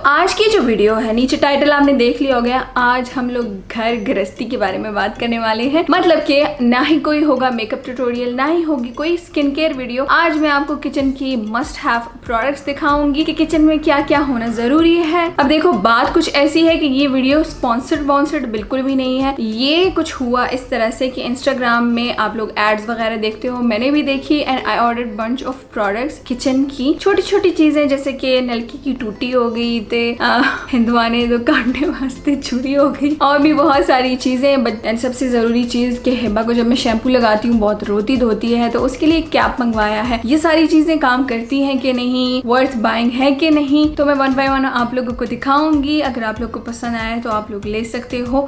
आज की जो वीडियो है, नीचे टाइटल आपने देख लिया होगा, आज हम लोग घर गृहस्थी के बारे में बात करने वाले हैं। मतलब कि ना ही कोई होगा मेकअप ट्यूटोरियल, ना ही होगी कोई स्किन केयर वीडियो। आज मैं आपको किचन की मस्ट हैव प्रोडक्ट्स दिखाऊंगी कि किचन में क्या क्या होना जरूरी है। अब देखो, बात कुछ ऐसी है कि ये वीडियो स्पॉन्सर्ड बिल्कुल भी नहीं है। ये कुछ हुआ इस तरह से कि इंस्टाग्राम में आप लोग एड्स वगैरह देखते हो, मैंने भी देखी, and I ordered bunch of products kitchen की। छोटी छोटी चीजें जैसे कि नलकी की टूटी हो गई, हिंदुआने तो काटने वास्ते छुरी हो गई, और भी बहुत सारी चीजें। बट सबसे जरूरी चीज कि हिबा को जब मैं शैम्पू लगाती हूँ बहुत रोती धोती है, तो उसके लिए कैप मंगवाया है। ये सारी चीजें काम करती हैं कि नहीं, वर्थ बाइंग है कि नहीं, तो मैं वन बाय वन आप लोगों को दिखाऊंगी। अगर आप लोग को पसंद आए तो आप लोग ले सकते हो।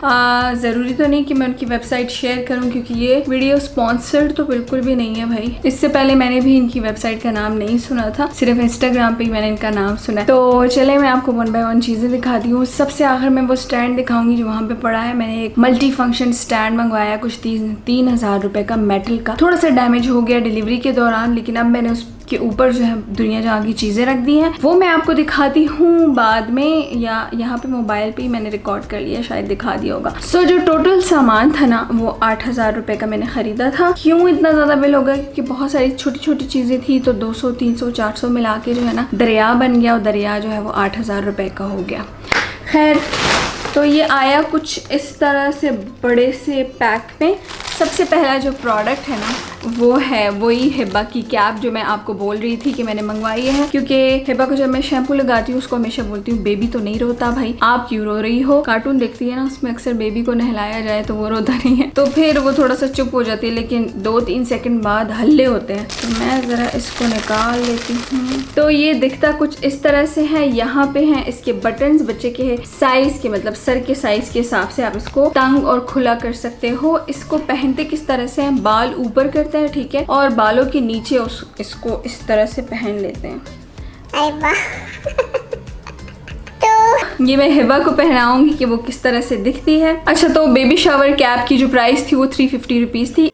जरूरी तो नहीं कि मैं उनकी वेबसाइट शेयर करूँ, क्योंकि ये वीडियो स्पॉन्सर्ड तो बिल्कुल भी नहीं है भाई। इससे पहले मैंने भी इनकी वेबसाइट का नाम नहीं सुना था, सिर्फ इंस्टाग्राम पे ही मैंने इनका नाम सुना। तो चले मैं आपको वन बाय वन चीजें दिखाती हूँ। सबसे आखिर में वो स्टैंड दिखाऊंगी जो वहाँ पे पड़ा है। मैंने एक मल्टी फंक्शन स्टैंड मंगवाया, कुछ 3,000 रुपए का, मेटल का। थोड़ा सा डैमेज हो गया डिलीवरी के दौरान, लेकिन अब मैंने उसके ऊपर जो है दुनिया जहाँ की चीजें रख दी हैं, वो मैं आपको दिखाती हूँ बाद में, या यहाँ पे मोबाइल पे ही मैंने रिकॉर्ड कर लिया, शायद दिखा दिया होगा। सो जो टोटल सामान था ना, वो 8,000 रुपए का मैंने खरीदा था। क्यों इतना ज्यादा बिल हो गया? क्योंकि बहुत सारी छोटी छोटी चीजें थी, तो 200, 300, 400 मिला के जो है ना दरिया बन गया, और दरिया जो है वो 8,000 रुपए का हो गया। खैर, तो ये आया कुछ इस तरह से बड़े से पैक में। सबसे पहला जो प्रोडक्ट है ना, वो है वही हिबा की कैप, जो मैं आपको बोल रही थी कि मैंने मंगवाई है। क्योंकि हिबा को जब मैं शैम्पू लगाती हूँ, उसको हमेशा बोलती हूँ बेबी तो नहीं रोता भाई, आप क्यों रो रही हो। कार्टून देखती है ना, उसमें अक्सर बेबी को नहलाया जाए तो वो रोता नहीं है, तो फिर वो थोड़ा सा चुप हो जाती है, लेकिन 2-3 सेकंड बाद हल्ले होते हैं। तो मैं जरा इसको निकाल लेती हूँ। तो ये दिखता कुछ इस तरह से है। यहाँ पे हैं इसके बटन्स, बच्चे के साइज के, मतलब सर के साइज के हिसाब से आप इसको तंग और खुला कर सकते हो। इसको पहनते किस तरह से हैं, बाल ऊपर करते हैं, ठीक है, और बालों के नीचे इसको इस तरह से पहन लेते हैं। अरे वाह। तो ये मैं हिबा को पहनाऊंगी कि वो किस तरह से दिखती है। अच्छा, तो बेबी शावर कैप की जो प्राइस थी वो 350 रुपीज थी।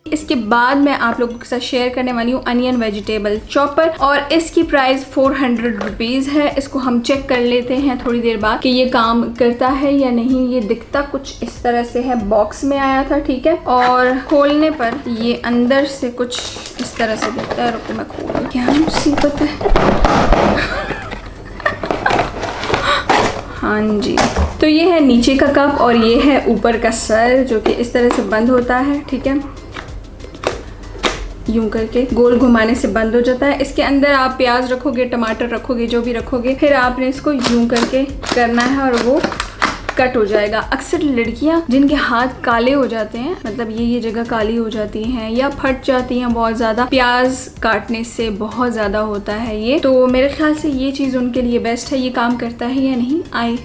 इसके बाद मैं आप लोगों के साथ शेयर करने वाली हूँ अनियन वेजिटेबल चॉपर, और इसकी प्राइस 400 रुपीज है। इसको हम चेक कर लेते हैं थोड़ी देर बाद कि ये काम करता है या नहीं। ये दिखता कुछ इस तरह से है, बॉक्स में आया था, ठीक है, और खोलने पर ये अंदर से कुछ इस तरह से दिखता है। रुको मैं खोलूं, क्या मुसीबत है। हाँ जी, तो ये है नीचे का कप, और ये है ऊपर का सर, जो कि इस तरह से बंद होता है, ठीक है, यूं करके गोल घुमाने से बंद हो जाता है। इसके अंदर आप प्याज रखोगे, टमाटर रखोगे, जो भी रखोगे, फिर आपने इसको यूं करके करना है और वो कट हो जाएगा। अक्सर लड़कियां जिनके हाथ काले हो जाते हैं, मतलब ये जगह काली हो जाती हैं या फट जाती हैं बहुत ज्यादा, प्याज काटने से बहुत ज्यादा होता है ये, तो मेरे ख्याल से ये चीज उनके लिए बेस्ट है। ये काम करता है या नहीं, आई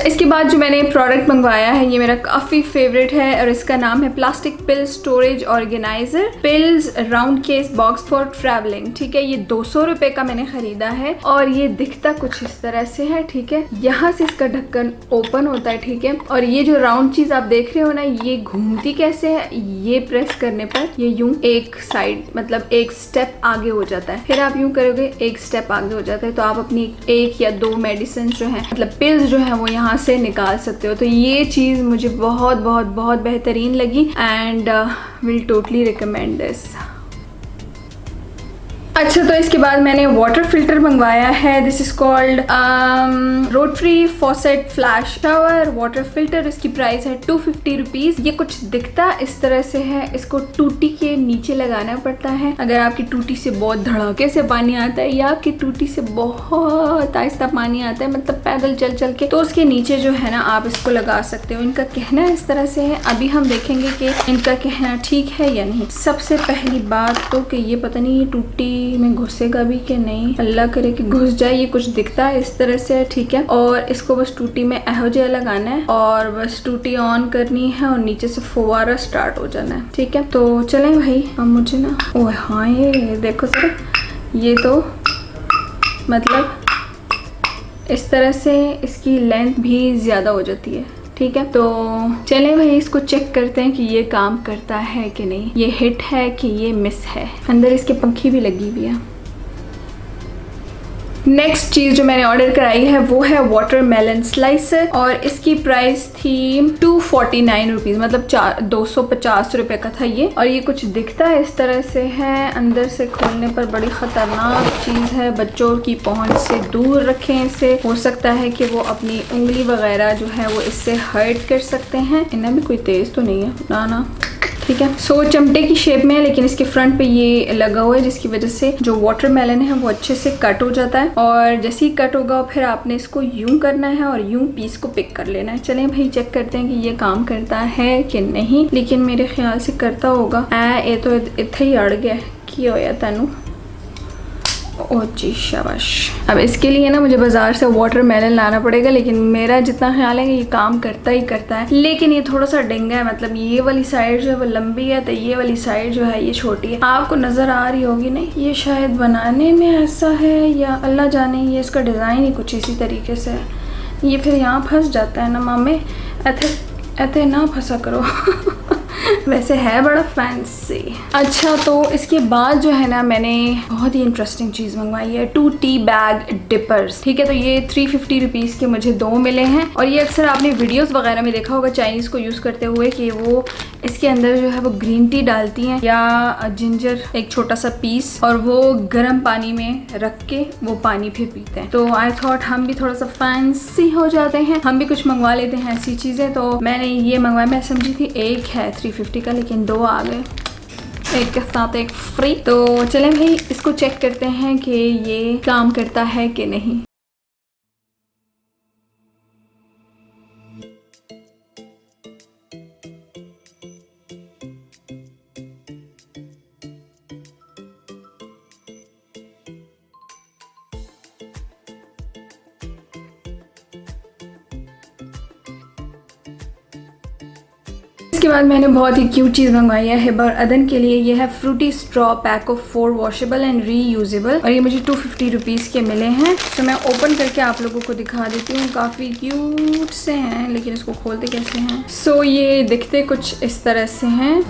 इसके बाद जो मैंने प्रोडक्ट मंगवाया है, ये मेरा काफी फेवरेट है, और इसका नाम है plastic pill storage organiser pills round case box for travelling, ठीक है। ये 200 रुपए का मैंने खरीदा है, और ये दिखता कुछ इस तरह से है, ठीक है। यहाँ से इसका ढक्कन ओपन होता है, ठीक है, और ये जो राउंड चीज आप देख रहे हो ना, ये घूमती कैसे है, ये प्रेस करने पर ये यूं एक साइड, मतलब एक स्टेप आगे हो जाता है। फिर आप यूं करोगे, एक स्टेप आगे हो जाता है, तो आप अपनी 1 या 2 मेडिसिन जो है, मतलब पिल्स जो है, वो यहाँ से निकाल सकते हो। तो ये चीज मुझे बहुत बहुत बहुत बेहतरीन लगी, and will totally recommend this. अच्छा, तो इसके बाद मैंने वाटर फिल्टर मंगवाया है। This is called rotary faucet flash shower water filter. इसकी प्राइस है 250 रुपीज। ये कुछ दिखता इस तरह से है। इसको टूटी के नीचे लगाना पड़ता है। अगर आपकी टूटी से बहुत धड़ाके से पानी आता है, या आपकी टूटी से बहुत आहिस्ता पानी आता है, मतलब पैदल चल चल के, तो उसके नीचे जो है ना आप इसको लगा सकते हो। इनका कहना इस तरह से है। अभी हम देखेंगे कि इनका कहना ठीक है या नहीं। सबसे पहली बात तो कि ये पता नहीं ये टूटी में घुसेगा भी कि नहीं, अल्लाह करे कि घुस जाए। ये कुछ दिखता है इस तरह से, ठीक है, और इसको बस टूटी में एहोजा लगाना है, और बस टूटी ऑन करनी है, और नीचे से फुवारा स्टार्ट हो जाना है, ठीक है। तो चलें भाई, अब मुझे ना, ओह हाँ, ये देखो सर, ये तो मतलब इस तरह से इसकी लेंथ भी ज़्यादा हो जाती है। ठीक है, तो चलें भाई इसको चेक करते हैं कि ये काम करता है कि नहीं, ये हिट है कि ये मिस है। अंदर इसके पंखी भी लगी हुई है। नेक्स्ट चीज़ जो मैंने ऑर्डर कराई है वो है वाटरमेलन स्लाइसर और इसकी प्राइस थी 249 रुपीज़, मतलब 250 रुपये का था ये। और ये कुछ दिखता है इस तरह से है, अंदर से खोलने पर बड़ी ख़तरनाक चीज़ है, बच्चों की पहुंच से दूर रखें इसे। हो सकता है कि वो अपनी उंगली वगैरह जो है वो इससे हर्ट कर सकते हैं। इनमें भी कोई तेज़ तो नहीं है ना। ठीक है, सो चमटे की शेप में है, लेकिन इसके फ्रंट पे ये लगा हुआ है जिसकी वजह से जो वाटरमेलन है वो अच्छे से कट हो जाता है। और जैसे ही कट होगा फिर आपने इसको यूं करना है और यूं पीस को पिक कर लेना है। चलें भाई चेक करते हैं कि ये काम करता है कि नहीं, लेकिन मेरे ख्याल से करता होगा। ये तो इतना ही अड़ गया की होया तेनू। ओ जी शाबाश। अब इसके लिए ना मुझे बाज़ार से वाटरमेलन लाना पड़ेगा, लेकिन मेरा जितना ख्याल है कि ये काम करता ही करता है। लेकिन ये थोड़ा सा डेंगा है, मतलब ये वाली साइड जो है वो लंबी है तो ये वाली साइड जो है ये छोटी है। आपको नज़र आ रही होगी नहीं, ये शायद बनाने में ऐसा है या अल्लाह जाने, ये इसका डिज़ाइन ही कुछ इसी तरीके से है। ये फिर यहाँ फंस जाता है ना मामे, ऐसे ना फंसा करो वैसे है बड़ा फैंसी। अच्छा, तो इसके बाद जो है ना मैंने बहुत ही इंटरेस्टिंग चीज़ मंगवाई है, 2 टी बैग डिपर्स। ठीक है, तो ये 350 रुपीज़ के मुझे 2 मिले हैं। और ये अक्सर आपने वीडियोस वगैरह में देखा होगा चाइनीज़ को यूज़ करते हुए कि वो इसके अंदर जो है वो ग्रीन टी डालती हैं या जिंजर एक छोटा सा पीस, और वो गर्म पानी में रख के वो पानी फिर पीते हैं। तो आई थॉट हम भी थोड़ा सा फैंसी हो जाते हैं, हम भी कुछ मंगवा लेते हैं ऐसी चीज़ें। तो मैंने ये मंगवाया, मैं समझी थी एक है 350 का, लेकिन 2 आ गए, एक के साथ एक फ्री। तो चलें भाई इसको चेक करते हैं कि ये काम करता है कि नहीं। इसके बाद मैंने बहुत ही क्यूट चीज़ मंगवाई है हिबा और अदन के लिए। ये है fruity straw pack of 4 washable and reusable, और ये मुझे 250 रुपीज़ के मिले हैं। तो मैं ओपन करके आप लोगों को दिखा देती हूँ। काफ़ी क्यूट से हैं, लेकिन इसको खोलते कैसे हैं। सो ये दिखते कुछ इस तरह से हैं।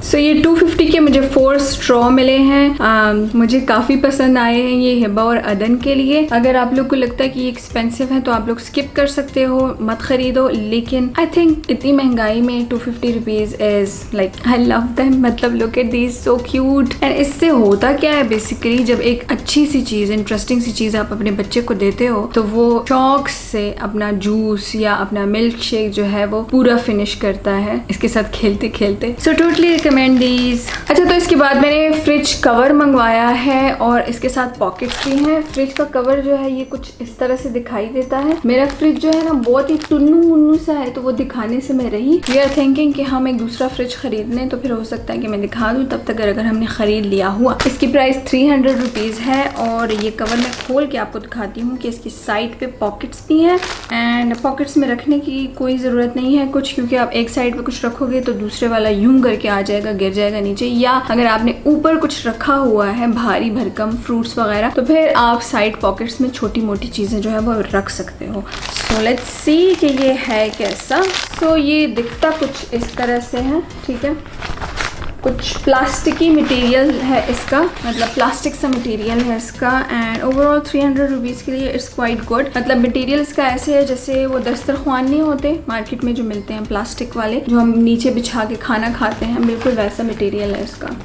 सो ये 250 के मुझे 4 स्ट्रॉ मिले हैं। मुझे काफ़ी पसंद आए हैं ये हिबा और अदन के लिए। अगर आप लोग को लगता है कि ये एक्सपेंसिव है तो आप लोग स्किप कर सकते हो, मत खरीदो। लेकिन आई थिंक इतनी महंगाई में 250 rupees is like I love them. मतलब look at these, so cute. And इससे होता क्या है बेसिकली, जब एक अच्छी सी चीज़, इंटरेस्टिंग सी चीज़ आप अपने बच्चे को देते हो तो वो शौक से अपना जूस या अपना मिल्क शेक जो है वो पूरा फिनिश करता है इसके साथ खेलते खेलते। So totally these. अच्छा, तो इसके बाद मैंने फ्रिज कवर मंगवाया है और इसके साथ पॉकेट्स भी हैं। फ्रिज का कवर जो है ये कुछ इस तरह से दिखाई देता है। मेरा फ्रिज जो है ना बहुत ही टुन्नू मुन्नू सा है, तो वो दिखाने से मैं रही। वी आर थिंकिंग कि हम एक दूसरा फ्रिज खरीदने, तो फिर हो सकता है कि मैं दिखा दूँ तब तक अगर हमने खरीद लिया हुआ। इसकी प्राइस 300 रुपीज़ है। और ये कवर मैं खोल के आपको दिखाती हूँ कि इसकी साइड पे पॉकेट्स भी हैं। एंड पॉकेट्स में रखने की कोई ज़रूरत नहीं है कुछ, क्योंकि आप एक साइड पे कुछ रखोगे तो दूसरे वाला यूं करके आ जाएगा, गिर जाएगा नीचे। या अगर आपने ऊपर कुछ रखा हुआ है भारी भरकम फ्रूट्स वगैरह, तो फिर आप साइड पॉकेट्स में छोटी मोटी चीज़ें जो है वो रख सकते हो। सो लेट्स सी कि ये है कैसा। सो ये दिखता कुछ इस तरह से है। ठीक है, कुछ प्लास्टिकी मटेरियल है इसका, मतलब प्लास्टिक सा मटेरियल है इसका। एंड ओवरऑल 300 रुपीज़ के लिए इट्स क्वाइट गुड। मतलब मटेरियल इसका ऐसे है जैसे वो दस्तरख्वान नहीं होते मार्केट में जो मिलते हैं प्लास्टिक वाले, जो हम नीचे बिछा के खाना खाते हैं, बिल्कुल वैसा मटेरियल है इसका।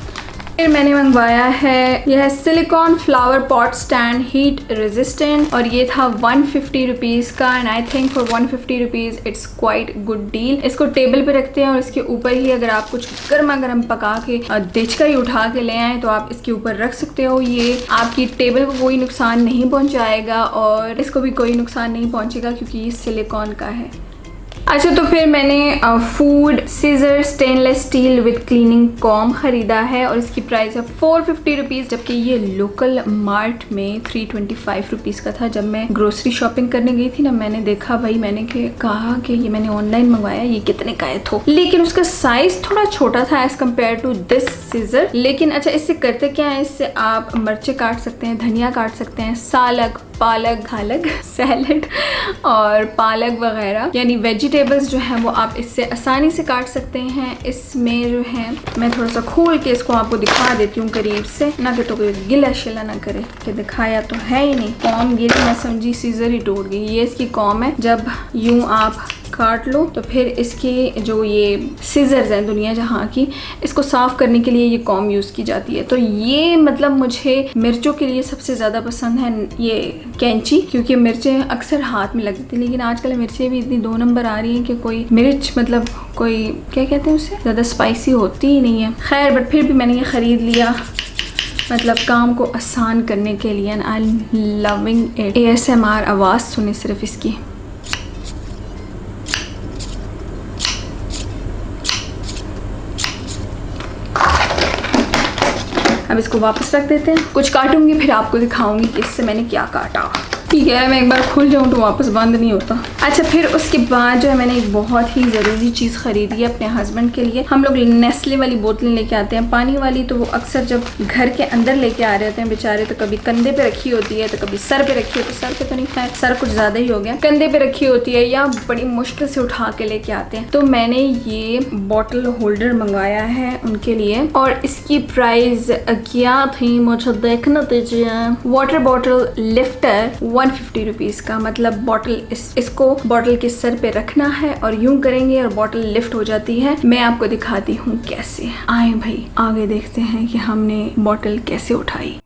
फिर मैंने मंगवाया है यह silicon flower pot stand heat resistant, और ये था 150 रुपीज़ का। And I think for 150 rupees it's quite good deal. इसको टेबल पे रखते हैं और इसके ऊपर ही अगर आप कुछ गर्मा गर्म पका के डिच का ही उठा के ले आए तो आप इसके ऊपर रख सकते हो। ये आपकी टेबल को कोई नुकसान नहीं पहुँचाएगा और इसको भी कोई नुकसान नहीं पहुँचेगा क्योंकि ये सिलिकॉन का है। अच्छा, तो फिर मैंने food scissor stainless steel with cleaning comb खरीदा है और इसकी प्राइस है 450 रुपीज़, जबकि ये लोकल मार्ट में 325 रुपीज़ का था। जब मैं ग्रोसरी शॉपिंग करने गई थी ना, मैंने देखा भाई, मैंने कहा कि ये मैंने ऑनलाइन मंगवाया, ये कितने का है तो, लेकिन उसका साइज थोड़ा छोटा था as compare to this scissor. लेकिन अच्छा, इससे करते क्या है, इससे आप मिर्चे काट सकते हैं, धनिया काट सकते हैं, सालक, पालक, खालक, सैलड और पालक वगैरह, यानी वेजिटेबल्स जो है वो आप इससे आसानी से काट सकते हैं। इसमें जो है, मैं थोड़ा सा खोल के इसको आपको दिखा देती हूँ करीब से, ना कि तो कोई गिला शिला ना करे कि दिखाया तो है ही नहीं। कॉम गिरी, मैं समझी सीजर ही टूट गई। ये इसकी कॉम है, जब यूं आप काट लो तो फिर इसकी जो ये सीजर्स हैं दुनिया जहाँ की, इसको साफ करने के लिए ये कॉम यूज़ की जाती है। तो ये मतलब मुझे मिर्चों के लिए सबसे ज़्यादा पसंद है ये कैंची, क्योंकि मिर्चें अक्सर हाथ में लग जाती है। लेकिन आजकल मिर्चें भी इतनी 2 नंबर आ रही हैं कि कोई मिर्च मतलब कोई क्या कहते हैं उसे, ज़्यादा स्पाइसी होती ही नहीं है। खैर, बट फिर भी मैंने ये ख़रीद लिया, मतलब काम को आसान करने के लिए। And I am loving it. ASMR आवाज़ सुने सिर्फ इसकी। अब इसको वापस रख देते हैं। कुछ काटूंगी फिर आपको दिखाऊंगी कि इससे मैंने क्या काटा। ठीक है, मैं एक बार खुल जाऊँ तो वापस बंद नहीं होता। अच्छा, फिर उसके बाद जो है मैंने एक बहुत ही ज़रूरी चीज़ ख़रीदी है अपने हस्बैंड के लिए। हम लोग नेस्ले वाली बोतलें लेके आते हैं, पानी वाली, तो वो अक्सर जब घर के अंदर लेके आ रहे होते हैं बेचारे, तो कभी कंधे पे रखी होती है, तो कभी सर पे रखी होती है। सर पे तो नहीं, खैर सर कुछ ज़्यादा ही हो गया, कंधे पे रखी होती है या बड़ी मुश्किल से उठा के लेके आते हैं। तो मैंने ये बॉटल होल्डर मंगवाया है उनके लिए, और इसकी प्राइस क्या थी मुझे देखना दीजिए। वाटर बॉटल लिफ्टर 150 रुपीज़ का, मतलब बॉटल इसको बॉटल के सर पे रखना है और यूं करेंगे और बॉटल लिफ्ट हो जाती है। मैं आपको दिखाती हूँ कैसे। आए भाई, आगे देखते हैं कि हमने बॉटल कैसे उठाई।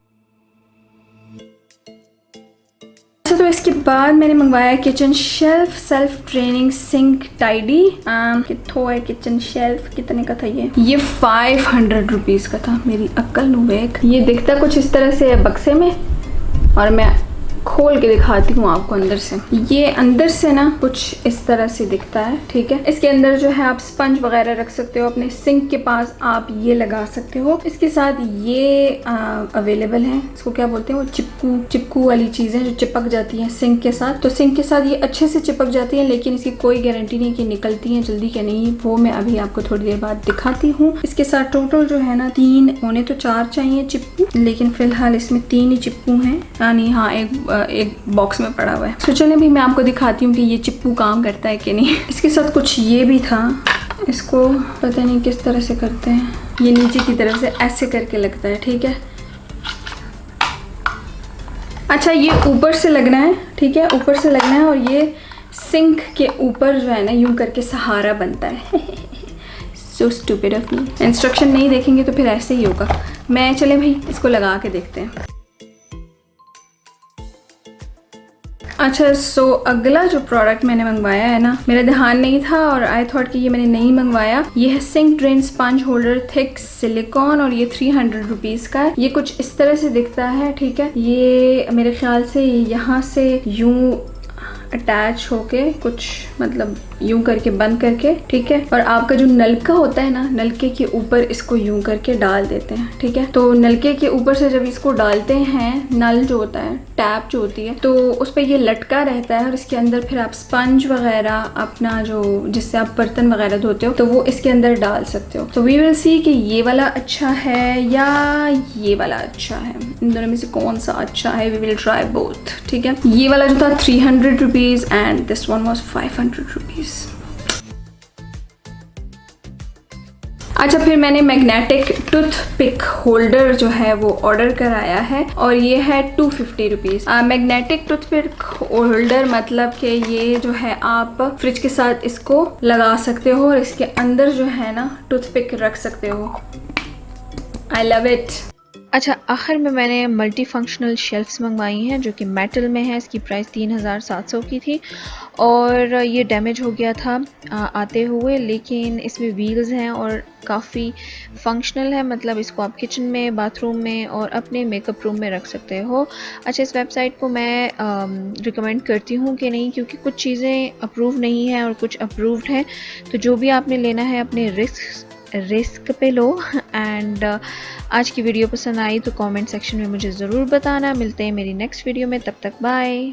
तो इसके बाद मैंने मंगवाया kitchen shelf self draining sink tidy. कितो है किचन शेल्फ, कितने का था ये 500 रुपीज़ का था। मेरी अक्ल नुबेक। ये दिखता कुछ इस तरह से है बक्से में, और मैं खोल के दिखाती हूँ आपको अंदर से। ये अंदर से ना कुछ इस तरह से दिखता है, ठीक है। इसके अंदर जो है आप स्पंज वगैरह रख सकते हो, अपने सिंक के पास आप ये लगा सकते हो। इसके साथ ये अवेलेबल है, इसको क्या बोलते हैं, वो चिपकू वाली चीज़ें जो चिपक जाती हैं सिंक के साथ। तो सिंक के साथ ये अच्छे से चिपक जाती हैं, लेकिन इसकी कोई गारंटी नहीं कि निकलती हैं जल्दी क्या नहीं, वो मैं अभी आपको थोड़ी देर बाद दिखाती हूँ। इसके साथ टोटल जो है ना 3 होने तो 4 चाहिए चिपकू, लेकिन फिलहाल इसमें 3 ही चिपकू हैं, यानी हाँ एक बॉक्स में पड़ा हुआ है। तो चलिए भी मैं आपको दिखाती हूँ कि ये चिप्पू काम करता है कि नहीं। इसके साथ कुछ ये भी था, इसको पता नहीं किस तरह से करते हैं, ये नीचे की तरफ से ऐसे करके लगता है, ठीक है। अच्छा, ये ऊपर से लगना है, ठीक है, ऊपर से लगना है, और ये सिंक के ऊपर जो है ना यूं करके सहारा बनता है। So stupid of me. Instruction नहीं देखेंगे तो फिर ऐसे ही होगा। मैं चले भाई इसको लगा के देखते हैं। अच्छा, सो अगला जो प्रोडक्ट मैंने मंगवाया है ना, मेरा ध्यान नहीं था और आई थॉट कि ये मैंने नहीं मंगवाया। ये है sink drain sponge holder thick silicone, और ये 300 रुपीज़ का है। ये कुछ इस तरह से दिखता है, ठीक है। ये मेरे ख्याल से यहाँ से यूं अटैच होके कुछ मतलब यूं करके बंद करके, ठीक है। और आपका जो नलका होता है ना, नलके के ऊपर इसको यूं करके डाल देते हैं, ठीक है। तो नलके के ऊपर से जब इसको डालते हैं, नल जो होता है, टैप जो होती है, तो उस पर ये लटका रहता है, और इसके अंदर फिर आप स्पंज वगैरह अपना जो जिससे आप बर्तन वगैरह धोते हो, तो वो इसके अंदर डाल सकते हो। तो वी विल सी कि ये वाला अच्छा है या ये वाला अच्छा है, इन दोनों में से कौन सा अच्छा है। वी विल ट्राई बोथ, ठीक है। ये वाला जो था 300 rupees and this one was 500 rupees. अच्छा, फिर मैंने मैग्नेटिक टूथपिक होल्डर जो है वो ऑर्डर कराया है, और ये है 250 रुपीज़। मैग्नेटिक टूथपिक होल्डर मतलब कि ये जो है आप फ्रिज के साथ इसको लगा सकते हो, और इसके अंदर जो है ना टूथपिक रख सकते हो। I love it. अच्छा, आखिर में मैंने मल्टी फंक्शनल शेल्फ्स मंगवाई हैं जो कि मेटल में है। इसकी प्राइस 3700 की थी और ये डैमेज हो गया था आते हुए, लेकिन इसमें व्हील्स हैं और काफ़ी फंक्शनल है। मतलब इसको आप किचन में, बाथरूम में और अपने मेकअप रूम में रख सकते हो। अच्छा, इस वेबसाइट को मैं रिकमेंड करती हूँ कि नहीं, क्योंकि कुछ चीज़ें अप्रूव नहीं हैं और कुछ अप्रूव्ड हैं। तो जो भी आपने लेना है अपने रिस्क पे लो। एंड आज की वीडियो पसंद आई तो कमेंट सेक्शन में मुझे ज़रूर बताना। मिलते हैं मेरी नेक्स्ट वीडियो में, तब तक बाय।